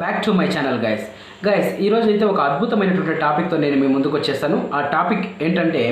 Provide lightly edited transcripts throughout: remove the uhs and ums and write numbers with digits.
Back to my channel guys ఈరోజు అయితే ఒక అద్భుతమైనటువంటి టాపిక్తో నేను మీ ముందుకు వచ్చేస్తాను. ఆ టాపిక్ ఏంటంటే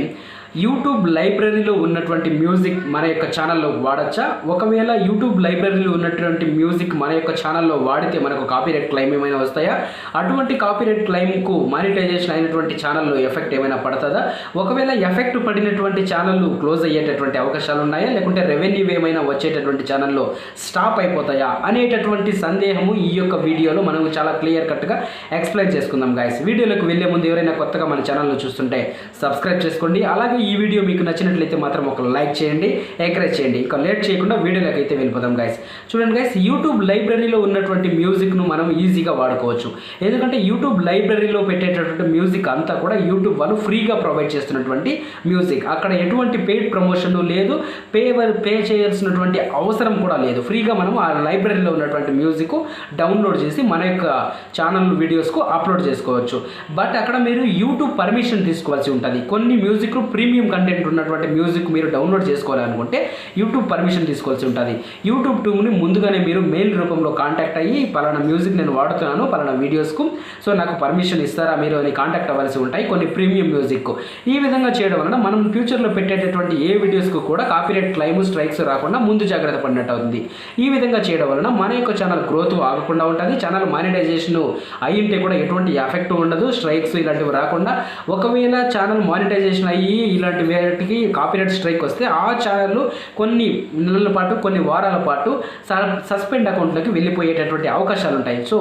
యూట్యూబ్ లైబ్రరీలో ఉన్నటువంటి మ్యూజిక్ మన యొక్క ఛానల్లో వాడచ్చా? ఒకవేళ యూట్యూబ్ లైబ్రరీలో ఉన్నటువంటి మ్యూజిక్ మన యొక్క ఛానల్లో వాడితే మనకు కాపీరైట్ క్లెయిమ్ ఏమైనా వస్తాయా? అటువంటి కాపీరైట్ క్లెయిమ్కు మానిటైజేషన్ అయినటువంటి ఛానల్లో ఎఫెక్ట్ ఏమైనా పడుతుందా? ఒకవేళ ఎఫెక్ట్ పడినటువంటి ఛానళ్ళు క్లోజ్ అయ్యేటటువంటి అవకాశాలు ఉన్నాయా, లేకుంటే రెవెన్యూ ఏమైనా వచ్చేటటువంటి ఛానల్లో స్టాప్ అయిపోతాయా అనేటటువంటి సందేహము ఈ యొక్క వీడియోలో మనం చాలా క్లియర్ కట్గా ఎక్స్ప్లెయిన్ చేసుకుందాం గైస్. వీడియోలోకి వెళ్ళే ముందు ఎవరైనా కొత్తగా మన ఛానల్ను చూస్తుంటే సబ్స్క్రైబ్ చేసుకోండి. అలాగే ఈ వీడియో మీకు నచ్చినట్లయితే మాత్రం ఒక లైక్ చేయండి, ఎంకరేజ్ చేయండి. ఇక లేట్ చేయకుండా వీడియోలోకి అయితే వెళ్ళిపోదాం గైస్. చూడండి గైస్, యూట్యూబ్ లైబ్రరీలో ఉన్నటువంటి మ్యూజిక్ను మనం ఈజీగా వాడుకోవచ్చు. ఎందుకంటే యూట్యూబ్ లైబ్రరీలో పెట్టేటటువంటి మ్యూజిక్ అంతా కూడా యూట్యూబ్ వాళ్ళు ఫ్రీగా ప్రొవైడ్ చేస్తున్నటువంటి మ్యూజిక్. అక్కడ ఎటువంటి పెయిడ్ ప్రమోషన్ లేదు, పే చేయాల్సినటువంటి అవసరం కూడా లేదు. ఫ్రీగా మనం ఆ లైబ్రరీలో ఉన్నటువంటి మ్యూజిక్ డౌన్లోడ్ చేసి మన యొక్క ఛానల్ వీడియోస్కు అప్లోడ్ చేసుకోవచ్చు. బట్ అక్కడ మీరు యూట్యూబ్ పర్మిషన్ తీసుకోవాల్సి ఉంటుంది. కొన్ని మ్యూజిక్ ప్రీమియం కంటెంట్ ఉన్నటువంటి మ్యూజిక్ మీరు డౌన్లోడ్ చేసుకోవాలనుకుంటే యూట్యూబ్ పర్మిషన్ తీసుకోవాల్సి ఉంటుంది. యూట్యూబ్ టీమ్ని ముందుగానే మీరు మెయిల్ రూపంలో కాంటాక్ట్ అయ్యి పలానా మ్యూజిక్ నేను వాడుతున్నాను పలానా వీడియోస్కు, సో నాకు పర్మిషన్ ఇస్తారా మీరు అని కాంటాక్ట్ అవ్వాల్సి ఉంటాయి కొన్ని ప్రీమియం మ్యూజిక్. ఈ విధంగా చేయడం వలన మనం ఫ్యూచర్లో పెట్టేటటువంటి ఏ వీడియోస్కు కూడా కాపీరైట్ క్లెయిమ్ స్ట్రైక్స్ రాకుండా ముందు జాగ్రత్త పడినట్టు అవుతుంది. ఈ విధంగా చేయడం వలన మన యొక్క ఛానల్ గ్రోత్ ఆగకుండా ఉంటుంది. ఛానల్ మానిటైజేషన్ అయ్యింటే కూడా ఎటువంటి ఎఫెక్ట్ ఉండదు, స్ట్రైక్స్ ఇలాంటివి రాకుండా. ఒకవేళ ఛానల్ మానిటైజేషన్ అయ్యి ఇలాంటి వాటికి కాపీరైట్ స్ట్రైక్ వస్తే ఆ ఛానల్ కొన్ని నెలల పాటు కొన్ని వారాల పాటు సస్పెండ్ అకౌంట్లోకి వెళ్ళిపోయేటటువంటి అవకాశాలు ఉంటాయి. సో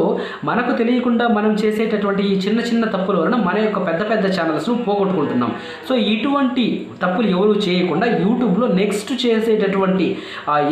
మనకు తెలియకుండా మనం చేసేటటువంటి ఈ చిన్న చిన్న తప్పుల వలన మన యొక్క పెద్ద పెద్ద ఛానల్స్ను పోగొట్టుకుంటున్నాం. సో ఇటువంటి తప్పులు ఎవరు చేయకుండా యూట్యూబ్లో నెక్స్ట్ చేసేటటువంటి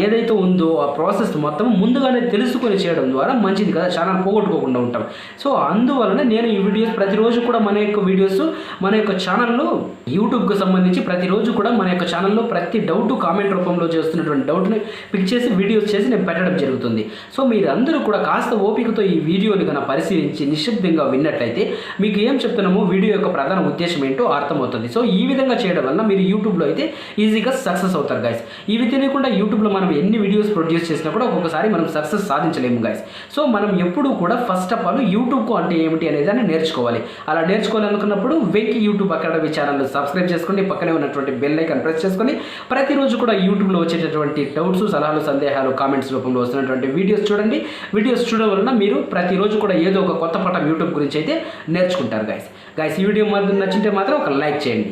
ఏదైతే ఉందో ఆ ప్రాసెస్ మొత్తం ముందుగానే తెలుసుకొని చేయడం ద్వారా మంచిది కదా, ఛానల్ పోగొట్టుకోకుండా ఉంటాం. సో అందువలన నేను ఈ వీడియోస్ ప్రతిరోజు కూడా మన యొక్క వీడియోస్ మన యొక్క ఛానల్లో యూట్యూబ్కి సంబంధించి ప్రతిరోజు కూడా మన యొక్క ఛానల్లో ప్రతి డౌట్ కామెంట్ రూపంలో చేస్తున్నటువంటి డౌట్ని పిక్ చేసి వీడియోస్ చేసి నేను పెట్టడం జరుగుతుంది. సో మీరు అందరూ కూడా కాస్త ఓపికతో ఈ వీడియోని కనుక పరిశీలించి నిశ్శబ్దంగా విన్నట్లయితే మీకు ఏం చెప్తున్నామో వీడియో యొక్క ప్రధాన ఉద్దేశం ఏంటో అర్థమవుతుంది. సో ఈ విధంగా చేయడం వల్ల మీరు యూట్యూబ్లో అయితే ఈజీగా సక్సెస్ అవుతారు గైస్. ఇవి తెలియకుండా యూట్యూబ్లో మనం ఎన్ని వీడియోస్ ప్రొడ్యూస్ చేసినా కూడా ఒక్కొక్కసారి మనం సక్సెస్ సాధించలేము గైస్. సో మనం ఎప్పుడూ కూడా ఫస్ట్ ఆఫ్ ఆల్ యూట్యూబ్కు అంటే ఏమిటి అనేది నేర్చుకోవాలి. అలా నేర్చుకోవాలనుకున్నప్పుడు Venky YouTube academy channel subscribe చేసుకోండి, పక్కనే ఉన్నటువంటి బెల్ ఐకాన్ ప్రెస్ చేసుకొని ప్రతిరోజు కూడా యూట్యూబ్లో వచ్చేటటువంటి డౌట్స్, సలహాలు, సందేహాలు కామెంట్స్ రూపంలో వస్తున్నటువంటి వీడియోస్ చూడండి. వీడియోస్ చూడడం వలన మీరు ప్రతిరోజు కూడా ఏదో ఒక కొత్త పాఠం యూట్యూబ్ గురించి అయితే నేర్చుకుంటారు గైస్. ఈ వీడియో నచ్చింటే మాత్రం ఒక లైక్ చేయండి.